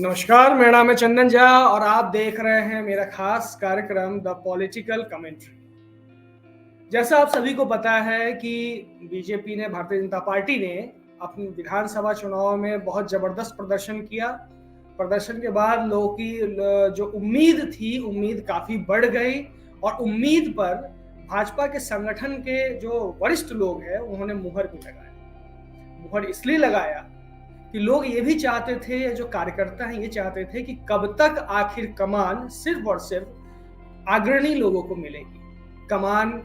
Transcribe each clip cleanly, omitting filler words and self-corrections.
नमस्कार, मेरा नाम है चंदन झा और आप देख रहे हैं मेरा खास कार्यक्रम द पॉलिटिकल कमेंट्री। जैसा आप सभी को पता है कि बीजेपी ने, भारतीय जनता पार्टी ने अपने विधानसभा चुनाव में बहुत जबरदस्त प्रदर्शन किया। प्रदर्शन के बाद लोगों की जो उम्मीद थी, उम्मीद काफी बढ़ गई और उम्मीद पर भाजपा के संगठन के जो वरिष्ठ लोग हैं उन्होंने मुहर भी लगाया। मुहर इसलिए लगाया कि लोग ये भी चाहते थे, जो कार्यकर्ता हैं ये चाहते थे कि कब तक आखिर कमान सिर्फ और सिर्फ अग्रणी लोगों को मिलेगी। कमान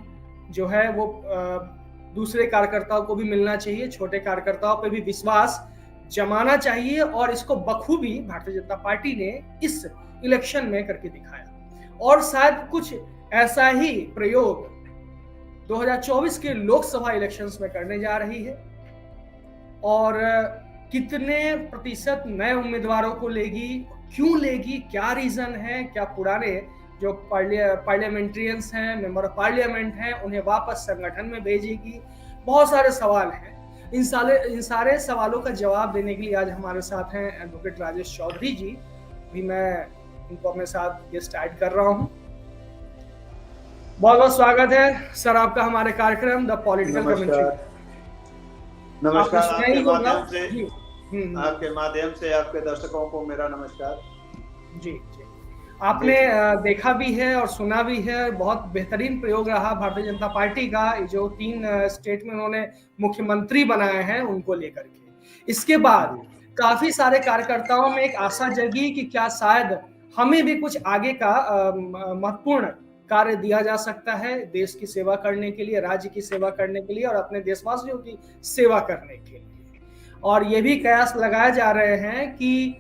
जो है वो दूसरे कार्यकर्ताओं को भी मिलना चाहिए, छोटे कार्यकर्ताओं पे भी विश्वास जमाना चाहिए और इसको बखूबी भारतीय जनता पार्टी ने इस इलेक्शन में करके दिखाया। और शायद कुछ ऐसा ही प्रयोग 2024 के लोकसभा इलेक्शंस में करने जा रही है। और कितने प्रतिशत नए उम्मीदवारों को लेगी, क्यों लेगी, क्या रीजन है, क्या पुराने जो पार्लियामेंट्रियंस हैं, मेंबर ऑफ पार्लियामेंट हैं, उन्हें वापस संगठन में भेजेगी। बहुत सारे सवाल हैं। इन सारे सवालों का जवाब देने के लिए आज हमारे साथ हैं एडवोकेट राजेश चौधरी जी। भी मैं इनको अपने साथ गेस्ट ऐड कर रहा हूं। बहुत बहुत स्वागत है सर आपका हमारे कार्यक्रम द पॉलिटिकल कमेंट्री। नमस्कार। आपके माध्यम से आपके दर्शकों को मेरा नमस्कार। जी जी, आपने देखा भी है और सुना भी है, बहुत बेहतरीन प्रयोग रहा भारतीय जनता पार्टी का, जो 3 स्टेट में उन्होंने मुख्यमंत्री बनाए हैं उनको लेकर के। इसके बाद काफी सारे कार्यकर्ताओं में एक आशा जगी कि क्या शायद हमें भी कुछ आगे का महत्वपूर्ण कार्य दिया जा सकता है देश की सेवा करने के लिए, राज्य की सेवा करने के लिए और अपने देशवासियों की सेवा करने के लिए। और ये भी कयास लगाए जा रहे हैं कि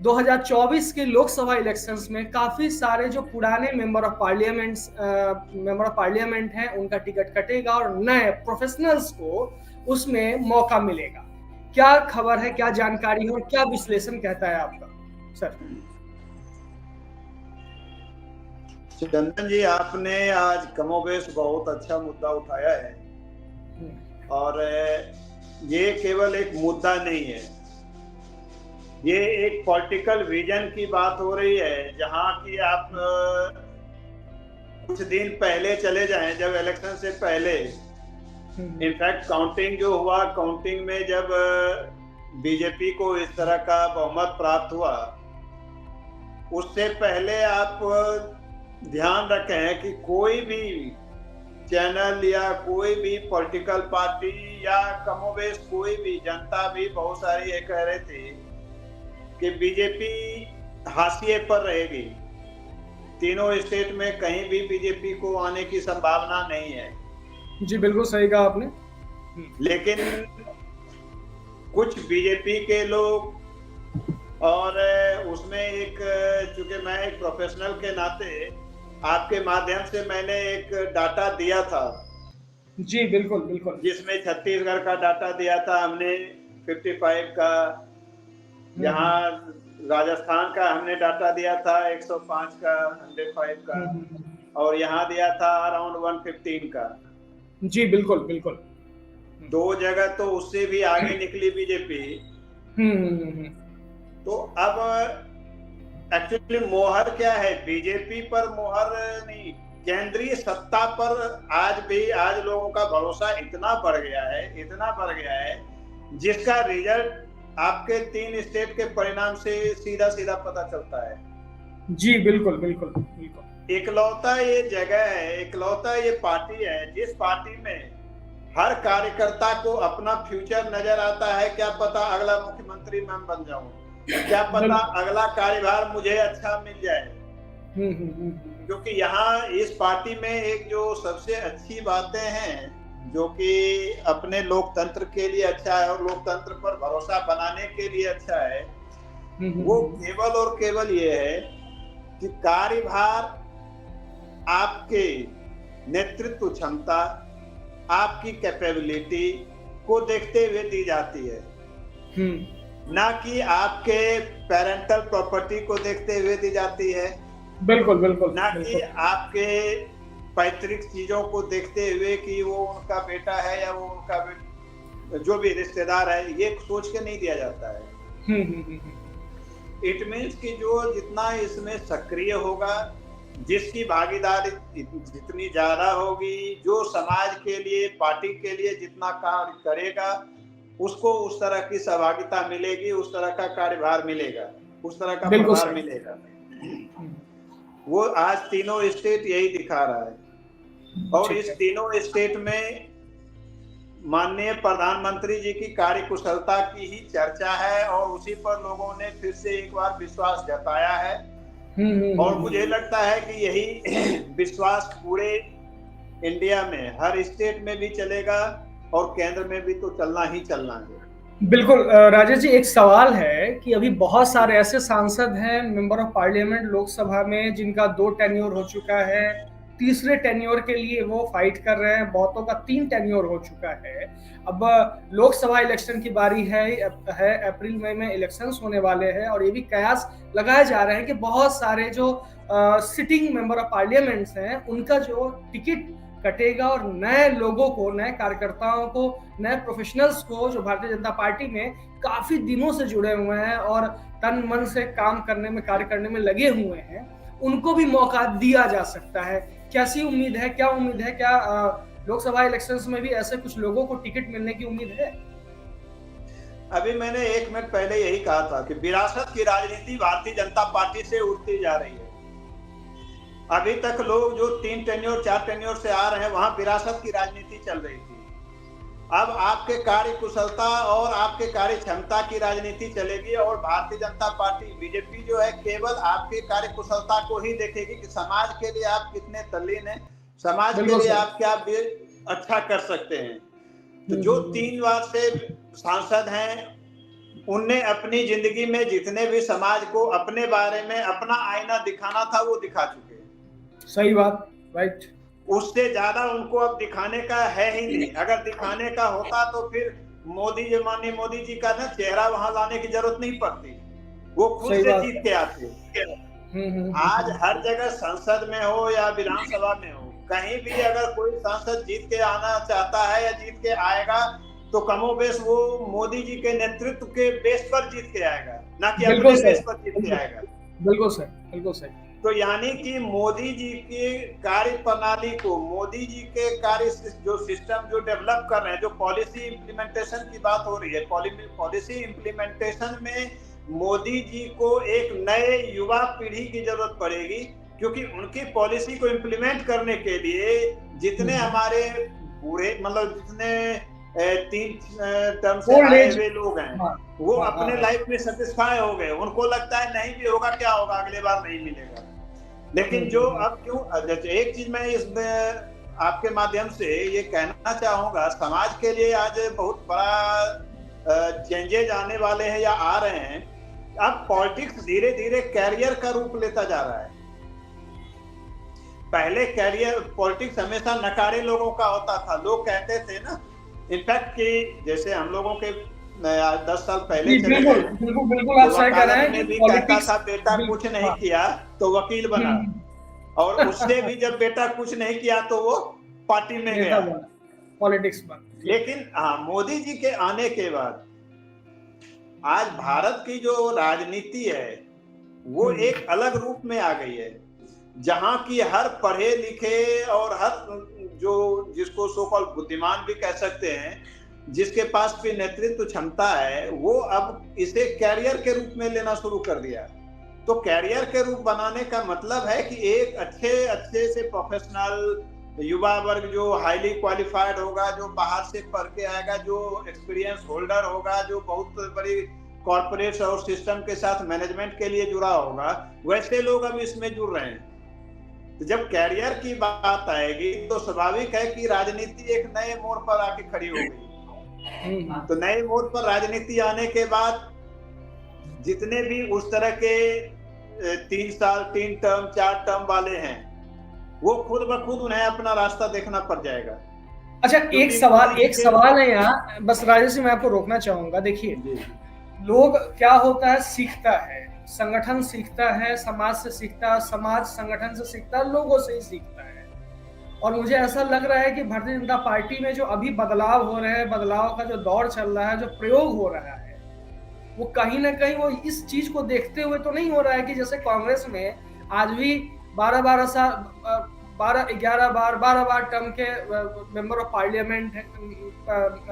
2024 के लोकसभा इलेक्शंस में काफी सारे जो पुराने मेंबर ऑफ पार्लियामेंट हैं उनका टिकट कटेगा और नए प्रोफेशनल्स को उसमें मौका मिलेगा। क्या खबर है, क्या जानकारी है और क्या विश्लेषण कहता है आपका सर? चंदन जी, आपने आज कमोबेश बहुत अच्छा मुद्दा उठाया है और ये केवल एक मुद्दा नहीं है, ये एक पॉलिटिकल विजन की बात हो रही है। जहां की आप कुछ दिन पहले चले जाएं, जब इलेक्शन से पहले इनफैक्ट काउंटिंग जो हुआ, काउंटिंग में जब बीजेपी को इस तरह का बहुमत प्राप्त हुआ, उससे पहले आप ध्यान रखें कि कोई भी चैनल या कोई भी पॉलिटिकल पार्टी या कमोबेश कोई भी जनता भी बहुत सारी ये कह रहे थे कि बीजेपी हाशिए पर रहेगी। तीनों स्टेट में कहीं भी बीजेपी को आने की संभावना नहीं है। जी बिल्कुल सही कहा आपने। लेकिन कुछ बीजेपी के लोग, और उसमें एक, चूंकि मैं एक प्रोफेशनल के नाते आपके माध्यम से मैंने एक डाटा दिया था। जी बिल्कुल बिल्कुल, जिसमें छत्तीसगढ़ का डाटा दिया था हमने 55 का, यहाँ राजस्थान का हमने डाटा दिया था 105 का, 105 का, और यहाँ दिया था अराउंड 115 का। जी बिल्कुल बिल्कुल, 2 जगह तो उससे भी आगे निकली बीजेपी। तो अब एक्चुअली मोहर क्या है, बीजेपी पर मोहर नहीं, केंद्रीय सत्ता पर आज लोगों का भरोसा इतना बढ़ गया है, जिसका रिजल्ट आपके 3 स्टेट के परिणाम से सीधा सीधा पता चलता है। जी बिल्कुल बिल्कुल बिल्कुल। इकलौता ये जगह है, इकलौता ये पार्टी है जिस पार्टी में हर कार्यकर्ता को अपना फ्यूचर नजर आता है। क्या पता अगला मुख्यमंत्री मैं बन जाऊं, क्या पता अगला कार्यभार मुझे अच्छा मिल जाए। क्योंकि यहाँ इस पार्टी में एक जो सबसे अच्छी बातें हैं, जो कि अपने लोकतंत्र के लिए अच्छा है और लोकतंत्र पर भरोसा बनाने के लिए अच्छा है, वो केवल और केवल ये है कि कार्यभार आपके नेतृत्व क्षमता, आपकी कैपेबिलिटी को देखते हुए दी जाती है, ना कि आपके पेरेंटल प्रॉपर्टी को देखते हुए दी जाती है। बिल्कुल बिल्कुल, ना कि आपके पैतृक चीजों को देखते हुए कि वो उनका बेटा है या वो उनका जो भी रिश्तेदार है, ये सोच के नहीं दिया जाता है। इट मीन्स कि जो जितना इसमें सक्रिय होगा, जिसकी भागीदारी जितनी ज्यादा होगी, जो समाज के लिए, पार्टी के लिए जितना कार्य करेगा, उसको उस तरह की सहभागिता मिलेगी, उस तरह का कार्यभार मिलेगा, उस तरह का प्रभार मिलेगा। वो आज तीनों स्टेट यही दिखा रहा है। और इस तीनों स्टेट में माननीय प्रधानमंत्री जी की कार्यकुशलता की ही चर्चा है और उसी पर लोगों ने फिर से एक बार विश्वास जताया है। और मुझे लगता है कि यही विश्वास पूरे इंडिया में हर स्टेट में भी चलेगा और केंद्र में भी तो चलना ही चलना है। बिल्कुल राजेश जी, एक सवाल है कि अभी बहुत सारे ऐसे सांसद हैं, मेंबर ऑफ पार्लियामेंट लोकसभा में, जिनका 2 टेन्योर हो चुका है, तीसरे टेन्योर के लिए वो फाइट कर रहे हैं, बहुतों का 3 टेन्योर हो चुका है। अब लोकसभा इलेक्शन की बारी है, अप्रैल मई में इलेक्शंस होने वाले हैं और ये भी कयास लगाए जा रहे हैं कि बहुत सारे जो सिटिंग मेंबर ऑफ पार्लियामेंट्स हैं, उनका जो टिकट कटेगा और नए लोगों को, नए कार्यकर्ताओं को, नए प्रोफेशनल्स को जो भारतीय जनता पार्टी में काफी दिनों से जुड़े हुए हैं और तन मन से काम करने में, कार्य करने में लगे हुए हैं, उनको भी मौका दिया जा सकता है। कैसी उम्मीद है, क्या उम्मीद है, क्या लोकसभा इलेक्शंस में भी ऐसे कुछ लोगों को टिकट मिलने की उम्मीद है? अभी मैंने 1 मिनट पहले यही कहा था कि विरासत की राजनीति भारतीय जनता पार्टी से उठती जा रही है। अभी तक लोग जो 3 टेन्योर 4 टेन्योर से आ रहे हैं, वहां विरासत की राजनीति चल रही थी। अब आपके कार्य कुशलता और आपके कार्य क्षमता की राजनीति चलेगी और भारतीय जनता पार्टी, बीजेपी जो है, केवल आपके कार्य कुशलता को ही देखेगी कि समाज के लिए आप कितने तल्लीन हैं, समाज के लिए आप क्या अच्छा कर सकते हैं। तो जो 3 बार से सांसद हैं, उनने अपनी जिंदगी में जितने भी समाज को अपने बारे में अपना आईना दिखाना था, वो दिखा चुके। सही बात, राइट। उससे ज्यादा उनको अब दिखाने का है ही नहीं। अगर दिखाने का होता तो फिर माननीय मोदी जी का ना चेहरा वहां लाने की जरूरत नहीं पड़ती, वो खुद से जीत के आते। आज हर जगह संसद में हो या विधानसभा में हो, कहीं भी अगर कोई सांसद जीत के आना चाहता है या जीत के आएगा तो कमोबेश वो मोदी जी के नेतृत्व के बेस पर जीत के आएगा, ना कि अपने बेस पर जीत के आएगा। बिल्कुल सही, बिल्कुल सही। तो यानी कि मोदी जी की कार्य प्रणाली को, मोदी जी के कार्य जो सिस्टम जो डेवलप कर रहे हैं, जो पॉलिसी इम्प्लीमेंटेशन की बात हो रही है, पॉलिसी इम्प्लीमेंटेशन में मोदी जी को एक नए युवा पीढ़ी की जरूरत पड़ेगी, क्योंकि उनकी पॉलिसी को इम्प्लीमेंट करने के लिए जितने हमारे बूढ़े, मतलब जितने 3 टर्म से आए हुए लोग हैं, वो अपने लाइफ में सेटिस्फाई हो गए। उनको लगता है नहीं भी होगा क्या होगा, अगले बार नहीं मिलेगा। लेकिन जो अब क्यों, एक चीज मैं इसमें आपके माध्यम से ये कहना चाहूंगा, समाज के लिए आज बहुत बड़ा चेंजेज आने वाले हैं या आ रहे हैं। अब पॉलिटिक्स धीरे धीरे कैरियर का रूप लेता जा रहा है। पहले कैरियर पॉलिटिक्स हमेशा नकारे लोगों का होता था। लोग कहते थे ना, इनफैक्ट कि जैसे हम लोगों के 10 साल पहले चले गए, बिल्कुल आप सही कह रहे हैं कि कहता था बेटा कुछ नहीं किया तो वकील बना, और उससे भी जब बेटा कुछ नहीं किया तो वो पार्टी में गया, पॉलिटिक्स बन। लेकिन मोदी जी के आने के बाद आज भारत की जो राजनीति है वो एक अलग रूप में आ गई है, जहां की हर पढ़े लिखे और हर जो जिसको सो कॉल्ड बुद्धिमान भी कह सकते हैं, जिसके पास भी नेतृत्व क्षमता है, वो अब इसे कैरियर के रूप में लेना शुरू कर दिया। तो कैरियर के रूप बनाने का मतलब है कि एक अच्छे से प्रोफेशनल युवा वर्ग जो हाईली क्वालिफाइड होगा, जो बाहर से पढ़ के आएगा, जो एक्सपीरियंस होल्डर होगा, जो बहुत बड़ी कॉर्पोरेट्स और सिस्टम के साथ मैनेजमेंट के लिए जुड़ा होगा, वैसे लोग अब इसमें जुड़ रहे हैं। तो जब कैरियर की बात आएगी तो स्वाभाविक है कि राजनीति एक नए मोड़ पर आके खड़ी हो गई। तो नए मोड़ पर राजनीति आने के बाद जितने भी उस तरह के 3 साल 3 टर्म 4 टर्म वाले हैं, वो खुद ब खुद उन्हें अपना रास्ता देखना पड़ जाएगा। अच्छा, एक सवाल है यहाँ, बस राजेश जी मैं आपको रोकना चाहूंगा। देखिए, लोग क्या होता है, सीखता है, संगठन सीखता है, समाज से सीखता है, समाज संगठन से सीखता है, लोगों से ही सीखता है। और मुझे ऐसा लग रहा है कि भारतीय जनता पार्टी में जो अभी बदलाव हो रहे हैं, बदलाव का जो दौर चल रहा है, जो प्रयोग हो रहा है, वो कहीं ना कहीं वो इस चीज को देखते हुए तो नहीं हो रहा है कि जैसे कांग्रेस में आज भी 12-12 साल 12 टर्म के मेंबर ऑफ पार्लियामेंट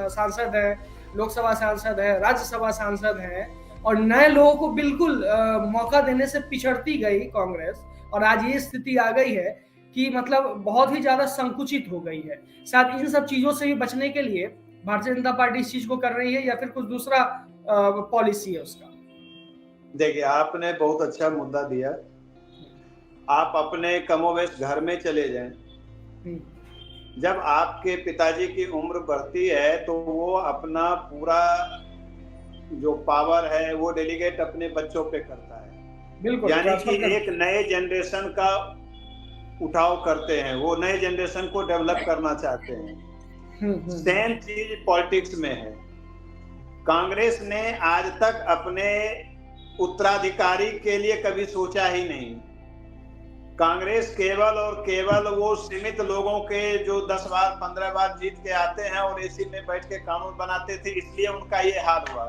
सांसद है, लोकसभा सांसद है, राज्यसभा सांसद है, और नए लोगों को बिल्कुल मौका देने से पिछड़ती गई कांग्रेस, और आज ये स्थिति आ गई है कि मतलब बहुत ही ज्यादा संकुचित हो गई है। शायद इन सब चीजों से भी बचने के लिए भारतीय जनता पार्टी इस चीज को कर रही है, या फिर कुछ दूसरा पॉलिसी है उसका? देखिए, आपने बहुत अच्छा मुद्दा दिया। आप अपने कमोवेश घर में चले जाएं, जब आपके पिताजी की उम्र बढ़ती है तो वो अपना पूरा जो पावर है वो डेलीगेट अपने बच्चों पे करता है। बिल्कुल, यानी कि एक नए जनरेशन का उठाव करते हैं, वो नए जनरेशन को डेवलप करना चाहते हैं। सेम चीज पॉलिटिक्स में है। कांग्रेस ने आज तक अपने उत्तराधिकारी के लिए कभी सोचा ही नहीं। कांग्रेस केवल और केवल वो सीमित लोगों के जो 10 बार 15 बार जीत के आते हैं और एसी में बैठ के कानून बनाते थे, इसलिए उनका ये हाल हुआ।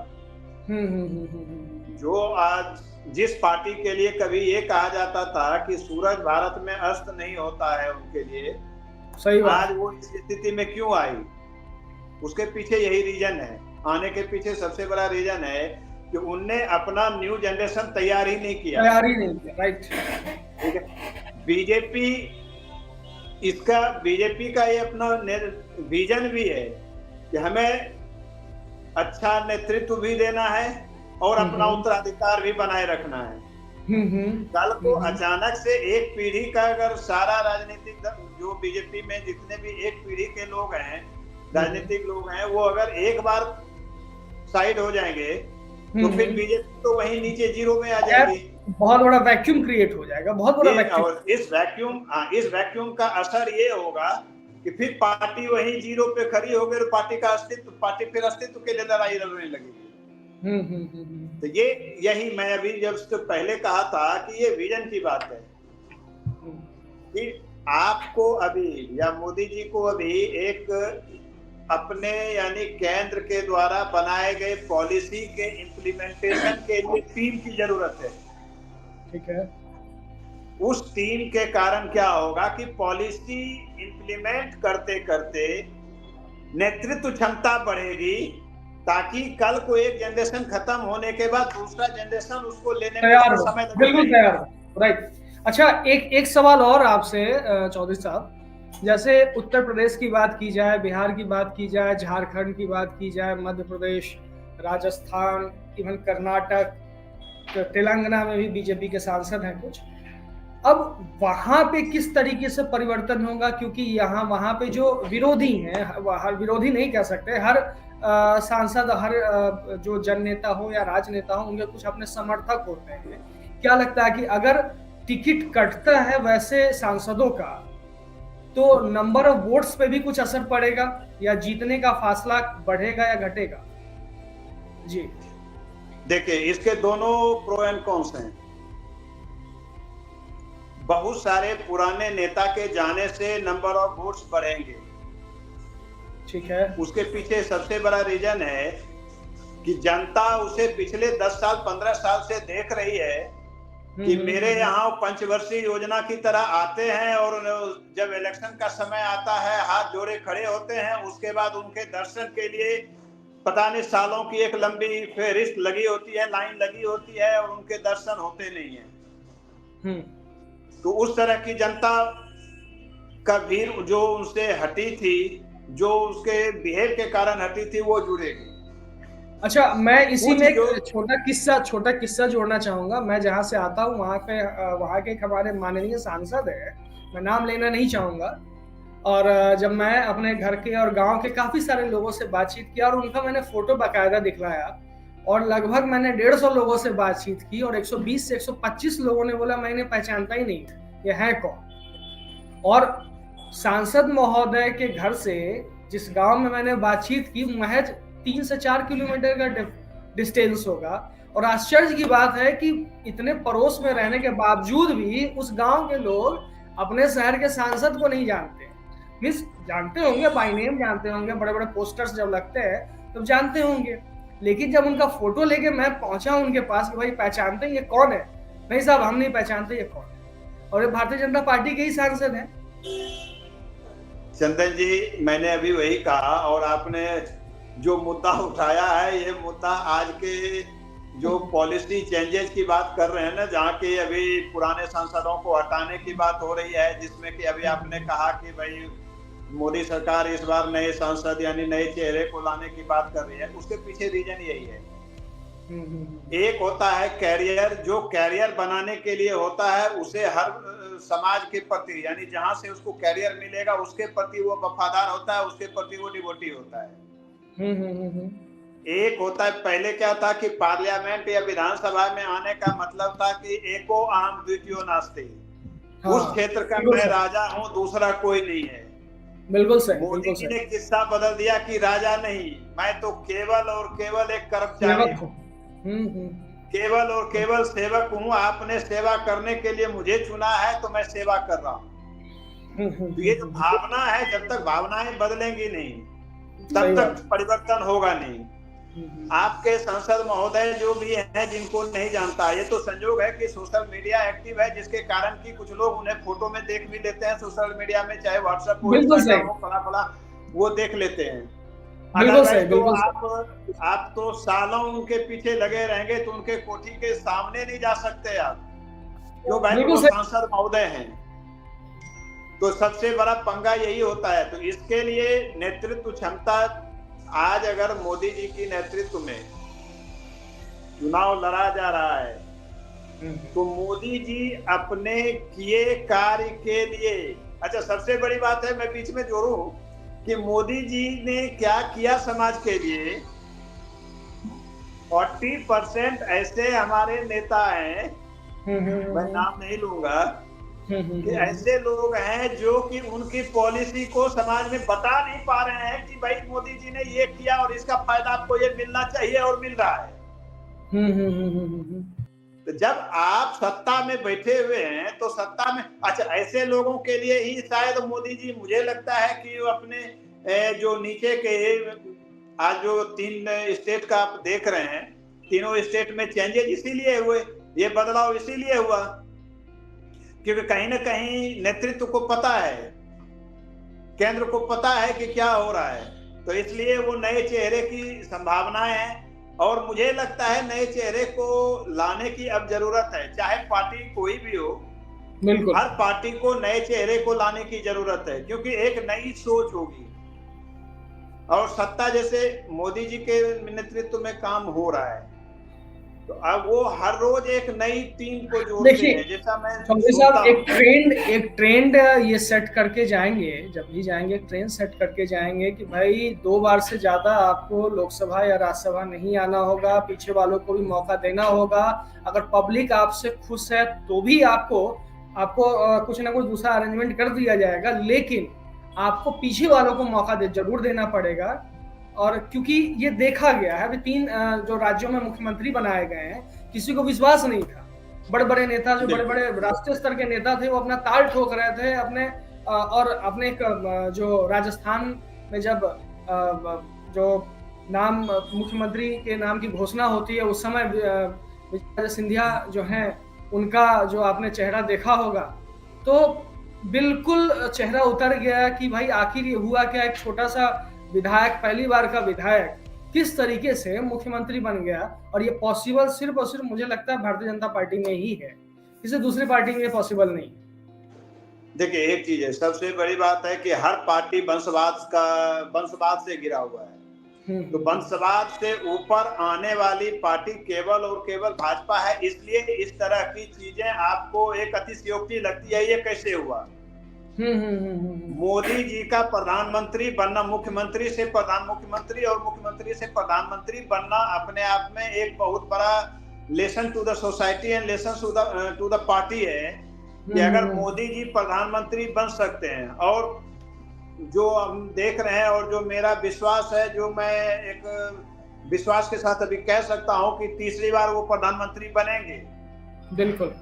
जो आज जिस पार्टी के लिए कभी ये कहा जाता था कि सूरज भारत में अस्त नहीं होता है उनके लिए, सही बात। आज वो इस स्थिति में क्यों आई, उसके पीछे यही रीजन है। आने के पीछे सबसे बड़ा रीजन है कि उनने अपना न्यू जनरेशन तैयार ही नहीं किया। राइट, ठीक है। बीजेपी का ये अपना विजन भी है कि हमें अच्छा नेतृत्व भी देना है और अपना उत्तराधिकार भी बनाए रखना है। कल को अचानक से एक पीढ़ी का अगर सारा राजनीतिक जो बीजेपी में जितने भी एक पीढ़ी के लोग हैं, राजनीतिक लोग हैं, वो अगर एक बार साइड हो जाएंगे तो फिर बीजेपी तो वहीं नीचे जीरो में आ जाएगी। बहुत बड़ा वैक्यूम क्रिएट हो जाएगा, बहुत बड़ा वैक्यूम। और इस वैक्यूम का असर ये होगा कि फिर पार्टी वहीं जीरो पे खड़ी हो गई, पार्टी फिर अस्तित्व के लिए लड़ाई लड़ने लगेगी। तो यही मैं अभी जब से पहले कहा था कि ये विजन की बात है कि आपको अभी या मोदी जी को अभी एक अपने यानी केंद्र के द्वारा बनाए गए पॉलिसी के इम्प्लीमेंटेशन के लिए टीम की जरूरत है। ठीक है। उस टीम के कारण क्या होगा कि पॉलिसी इंप्लीमेंट करते करते नेतृत्व क्षमता बढ़ेगी, ताकि कल को एक जनरेशन खत्म होने के बाद दूसरा जनरेशन उसको लेने में समय लगेगा। बिल्कुल तैयार। राइट। अच्छा, एक सवाल और आपसे चौधरी साहब, जैसे उत्तर प्रदेश की बात की जाए, बिहार की बात की जाए, झारखंड की बात की जाए, मध्य प्रदेश, राजस्थान, इवन कर्नाटक, तेलंगाना में भी बीजेपी के सांसद हैं कुछ। अब वहां पे किस तरीके से परिवर्तन होगा, क्योंकि यहाँ वहां पे जो विरोधी हैं, हर विरोधी नहीं कह सकते, हर सांसद, हर जो जननेता हो या राजनेता हो, उनके कुछ अपने समर्थक होते हैं। क्या लगता है कि अगर टिकट कटता है वैसे सांसदों का, तो नंबर ऑफ वोट्स पे भी कुछ असर पड़ेगा, या जीतने का फासला बढ़ेगा या घटेगा? जी देखिए, इसके दोनों प्रो एंड कॉन्स हैं। बहुत सारे पुराने नेता के जाने से नंबर ऑफ वोट्स बढ़ेंगे, ठीक है। उसके पीछे सबसे बड़ा रीजन है कि जनता उसे पिछले 10 साल 15 साल से देख रही है कि मेरे यहाँ पंचवर्षीय योजना की तरह आते हैं, और जब इलेक्शन का समय आता है हाथ जोड़े खड़े होते हैं, उसके बाद उनके दर्शन के लिए पता नहीं सालों की एक लंबी फेहरिस्त लगी होती है, लाइन लगी होती है, और उनके दर्शन होते नहीं है। तो उस तरह की जनता का भीड़ जो उनसे हटी थी, जो उसके बिहेव के कारण हटी थी, वो जुड़ेगी। अच्छा, मैं इसी में एक छोटा किस्सा जोड़ना चाहूंगा। मैं जहाँ से आता हूँ वहाँ के हमारे माननीय सांसद है, मैं नाम लेना नहीं चाहूंगा, और जब मैं अपने घर के और गांव के काफी सारे लोगों से बातचीत किया और उनका मैंने फोटो बाकायदा दिखलाया, और लगभग मैंने 150 लोगों से बातचीत की, और 120 से 125 लोगों ने बोला मैं इन्हें पहचानता ही नहीं, ये है कौन। और सांसद महोदय के घर से जिस गांव में मैंने बातचीत की, महज 3 से 4 किलोमीटर का डिस्टेंस होगा, और आश्चर्य की बात है कि इतने पड़ोस में रहने के बावजूद भी उस गांव के लोग अपने शहर के सांसद को नहीं जानते। मीन्स जानते होंगे, बाय नेम जानते होंगे, बड़े बड़े पोस्टर्स जब लगते हैं तब जानते होंगे, लेकिन जब उनका फोटो लेके मैं पहुंचा उनके पास कि भाई पहचानते हैं ये कौन है, नहीं साहब हम नहीं पहचानते ये कौन है, और ये भारतीय जनता पार्टी के ही सांसद हैं। चंदन जी, मैंने अभी वही कहा, और आपने जो मुद्दा उठाया है, ये मुद्दा आज के जो पॉलिसी चेंजेस की बात कर रहे हैं ना, जहाँ के अभी पुराने सांसदों को हटाने की बात हो रही है, जिसमें कि अभी आपने कहा कि भाई मोदी सरकार इस बार नए सांसद यानी नए चेहरे को लाने की बात कर रही है, उसके पीछे रीजन यही है। एक होता है कैरियर, जो कैरियर बनाने के लिए होता है, उसे हर समाज के प्रति यानी जहां से उसको कैरियर मिलेगा उसके प्रति वो वफादार होता है, उसके प्रति वो डिवोटी होता है। एक होता है, पहले क्या था कि पार्लियामेंट या विधानसभा में आने का मतलब था कि एको आम द्वितीयो नास्ति, उस क्षेत्र का मैं राजा हूँ, दूसरा कोई नहीं है। बिल्कुल सही। मोदी जी ने किस्सा बदल दिया कि राजा नहीं, मैं तो केवल और केवल एक कर्मचारी हूँ, केवल और केवल सेवक हूँ, आपने सेवा करने के लिए मुझे चुना है तो मैं सेवा कर रहा हूँ। तो ये जो भावना है, जब तक भावनाएं बदलेंगी नहीं तब तक परिवर्तन होगा नहीं। आपके सांसद महोदय जो भी हैं, जिनको नहीं जानता, ये तो संयोग है कि सोशल मीडिया एक्टिव है, जिसके कारण कि कुछ लोग उन्हें फोटो में देख भी लेते हैं सोशल मीडिया में, चाहे व्हाट्सएप हो, इंस्टाग्राम हो, फला वो देख लेते हैं। अदरवाइज तो आप तो सालों उनके पीछे लगे रहेंगे तो उनके कोठी के सामने नहीं जा सकते आप, क्यों भाई, वो सांसद महोदय हैं। तो सबसे बड़ा पंगा यही होता है। तो इसके लिए नेतृत्व क्षमता, आज अगर मोदी जी की नेतृत्व में चुनाव लड़ा जा रहा है तो मोदी जी अपने किए कार्य के लिए, अच्छा सबसे बड़ी बात है, मैं बीच में जोड़ूं कि मोदी जी ने क्या किया समाज के लिए। 40% ऐसे हमारे नेता हैं, मैं नाम नहीं लूंगा, कि ऐसे लोग हैं जो कि उनकी पॉलिसी को समाज में बता नहीं पा रहे हैं कि भाई मोदी जी ने ये किया और इसका फायदा आपको ये मिलना चाहिए और मिल रहा है। तो जब आप सत्ता में बैठे हुए हैं तो सत्ता में, अच्छा ऐसे लोगों के लिए ही शायद मोदी जी, मुझे लगता है कि वो अपने जो नीचे के, आज जो 3 स्टेट का आप देख रहे हैं, तीनों स्टेट में चेंजेस इसीलिए हुए, ये बदलाव इसीलिए हुआ क्योंकि कहीं ना कहीं नेतृत्व को पता है, केंद्र को पता है कि क्या हो रहा है, तो इसलिए वो नए चेहरे की संभावनाएं हैं। और मुझे लगता है नए चेहरे को लाने की अब जरूरत है, चाहे पार्टी कोई भी हो, बिल्कुल हर पार्टी को नए चेहरे को लाने की जरूरत है, क्योंकि एक नई सोच होगी। और सत्ता जैसे मोदी जी के नेतृत्व में काम हो रहा है, तो अब वो हर रोज एक नई टीम को जोड़ते हैं। जैसा मैं साहब एक ट्रेंड ये सेट करके जाएंगे, जब भी जाएंगे ट्रेंड सेट करके जाएंगे कि भाई 2 बार से ज्यादा आपको लोकसभा या राज्यसभा नहीं आना होगा, पीछे वालों को भी मौका देना होगा। अगर पब्लिक आपसे खुश है तो भी आपको कुछ ना कुछ दूसरा अरेंजमेंट कर दिया जाएगा, लेकिन आपको पीछे वालों को मौका जरूर देना पड़ेगा। और क्योंकि ये देखा गया है, अभी 3 जो राज्यों में मुख्यमंत्री बनाए गए हैं, किसी को विश्वास नहीं था। बड़े बड़े नेता, जो बड़े बड़े राष्ट्रीय स्तर के नेता थे, वो अपना ताल ठोक रहे थे अपने, और अपने जो राजस्थान में जब जो नाम मुख्यमंत्री के नाम की घोषणा होती है, उस समय विजय सिंधिया जो हैं, उनका जो आपने चेहरा देखा होगा, तो बिल्कुल चेहरा उतर गया कि भाई आखिर ये हुआ क्या। एक छोटा सा विधायक, पहली बार का विधायक किस तरीके से मुख्यमंत्री बन गया, और ये पॉसिबल सिर्फ और सिर्फ मुझे लगता है भारतीय जनता पार्टी में ही है, किसी दूसरी पार्टी में ये पॉसिबल नहीं। देखिए एक चीज है, सबसे बड़ी बात है कि हर पार्टी वंशवाद से गिरा हुआ है, तो वंशवाद से ऊपर आने वाली पार्टी केवल और केवल भाजपा है। इसलिए इस तरह की चीजें आपको एक अतिशयोक्ति लगती है, ये कैसे हुआ। मोदी जी का प्रधानमंत्री बनना, मुख्यमंत्री से प्रधान मुख्यमंत्री और मुख्यमंत्री से प्रधानमंत्री बनना अपने आप में एक बहुत बड़ा lesson to the society and lesson to the party है कि अगर मोदी जी प्रधानमंत्री बन सकते हैं, और जो हम देख रहे हैं और जो मेरा विश्वास है, जो मैं एक विश्वास के साथ अभी कह सकता हूं कि तीसरी बार वो प्रधानमंत्री बनेंगे। बिल्कुल।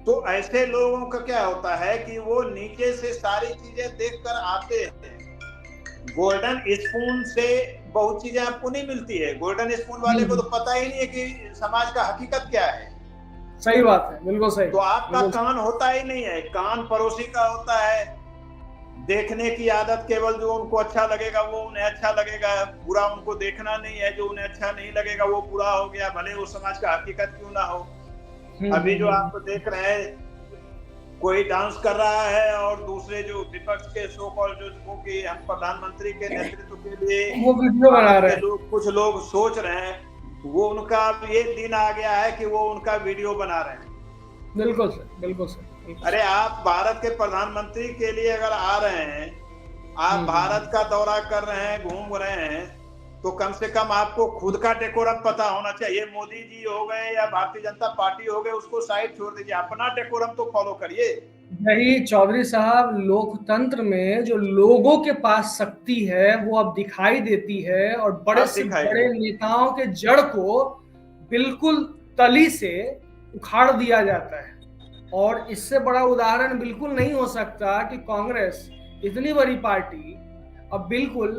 तो ऐसे लोगों का क्या होता है कि वो नीचे से सारी चीजें देखकर आते हैं, गोल्डन स्पून से बहुत चीजें आपको नहीं मिलती है। गोल्डन स्पून वाले को तो पता ही नहीं है कि समाज का हकीकत क्या है। सही बात है, बिल्कुल सही। तो आपका कान होता ही नहीं है, कान पड़ोसी का होता है। देखने की आदत केवल जो उनको अच्छा लगेगा वो उन्हें अच्छा लगेगा, बुरा उनको देखना नहीं है। जो उन्हें अच्छा नहीं लगेगा वो बुरा हो गया, भले वो समाज का हकीकत क्यों ना हो। अभी जो आप देख रहे हैं, कोई डांस कर रहा है और दूसरे जो विपक्ष के सो कॉल जो कि हम प्रधानमंत्री के नेतृत्व के लिए वो वीडियो बना रहे हैं, कुछ लोग सोच रहे हैं, वो उनका ये दिन आ गया है कि वो उनका वीडियो बना रहे हैं। बिल्कुल सर, बिल्कुल सर। अरे आप भारत के प्रधानमंत्री के लिए अगर आ रहे हैं, आप भारत का दौरा कर रहे हैं, घूम रहे हैं, तो कम से कम आपको खुद का डेकोरम पता होना चाहिए। मोदी जी हो गए या भारतीय जनता पार्टी हो गए, उसको साइड छोड़ दीजिए, अपना डेकोरम तो फॉलो करिए। यही चौधरी साहब, लोकतंत्र में जो लोगों के पास शक्ति है वो अब दिखाई देती है, और बड़े से बड़े नेताओं के जड़ को बिल्कुल तली से उखाड़ दिया जाता है। और इससे बड़ा उदाहरण बिल्कुल नहीं हो सकता कि कांग्रेस इतनी बड़ी पार्टी अब बिल्कुल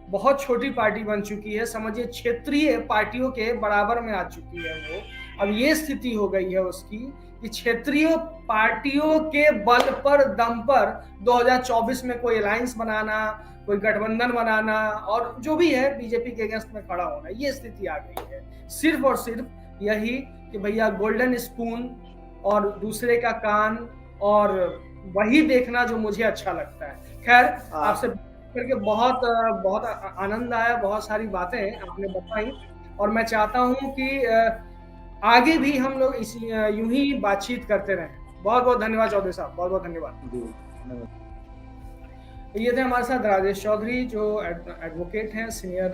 बहुत छोटी पार्टी बन चुकी है, समझिए क्षेत्रीय पार्टियों के बराबर में आ चुकी है वो। अब ये स्थिति हो गई है उसकी कि क्षेत्रीय पार्टियों के बल पर, दम पर 2024 में कोई अलायंस बनाना, कोई गठबंधन बनाना, और जो भी है बीजेपी के अगेंस्ट में खड़ा होना, ये स्थिति आ गई है। सिर्फ और सिर्फ यही कि भैया गोल्डन स्पून और दूसरे का कान, और वही देखना जो मुझे अच्छा लगता है। खैर, आपसे करके बहुत बहुत आनंद आया, बहुत सारी बातें आपने बताई, और मैं चाहता हूं कि आगे भी हम लोग यूं ही बातचीत करते रहें। बहुत बहुत धन्यवाद चौधरी साहब, बहुत बहुत धन्यवाद। ये थे हमारे साथ राजेश चौधरी, जो एडवोकेट हैं, सीनियर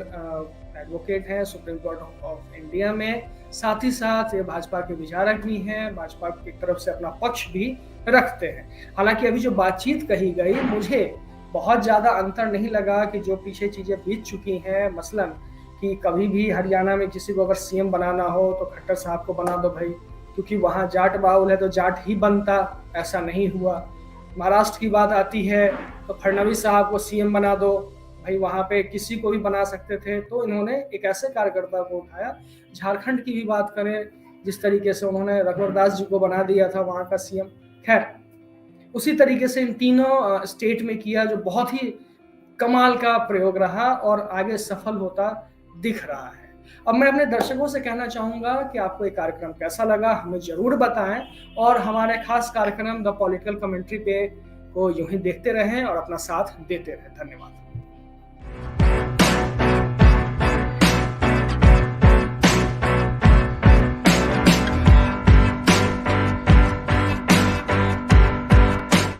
एडवोकेट हैं सुप्रीम कोर्ट ऑफ इंडिया में। साथ ही साथ ये भाजपा के विचारक भी हैं, भाजपा की तरफ से अपना पक्ष भी रखते हैं। हालांकि अभी जो बातचीत कही गई, मुझे बहुत ज़्यादा अंतर नहीं लगा कि जो पीछे चीज़ें बीत चुकी हैं, मसलन कि कभी भी हरियाणा में किसी को अगर सीएम बनाना हो तो खट्टर साहब को बना दो भाई, क्योंकि वहाँ जाट बाहुल है तो जाट ही बनता, ऐसा नहीं हुआ। महाराष्ट्र की बात आती है तो फडणवीस साहब को सीएम बना दो भाई, वहाँ पे किसी को भी बना सकते थे, तो इन्होंने एक ऐसे कार्यकर्ता को उठाया। झारखंड की भी बात करें, जिस तरीके से उन्होंने रघुवर जी को बना दिया था वहाँ का सीएम, खैर उसी तरीके से इन तीनों स्टेट में किया, जो बहुत ही कमाल का प्रयोग रहा और आगे सफल होता दिख रहा है। अब मैं अपने दर्शकों से कहना चाहूंगा कि आपको ये कार्यक्रम कैसा लगा, हमें जरूर बताएं, और हमारे खास कार्यक्रम द पॉलिटिकल कमेंट्री पे को यूं ही देखते रहें और अपना साथ देते रहें। धन्यवाद।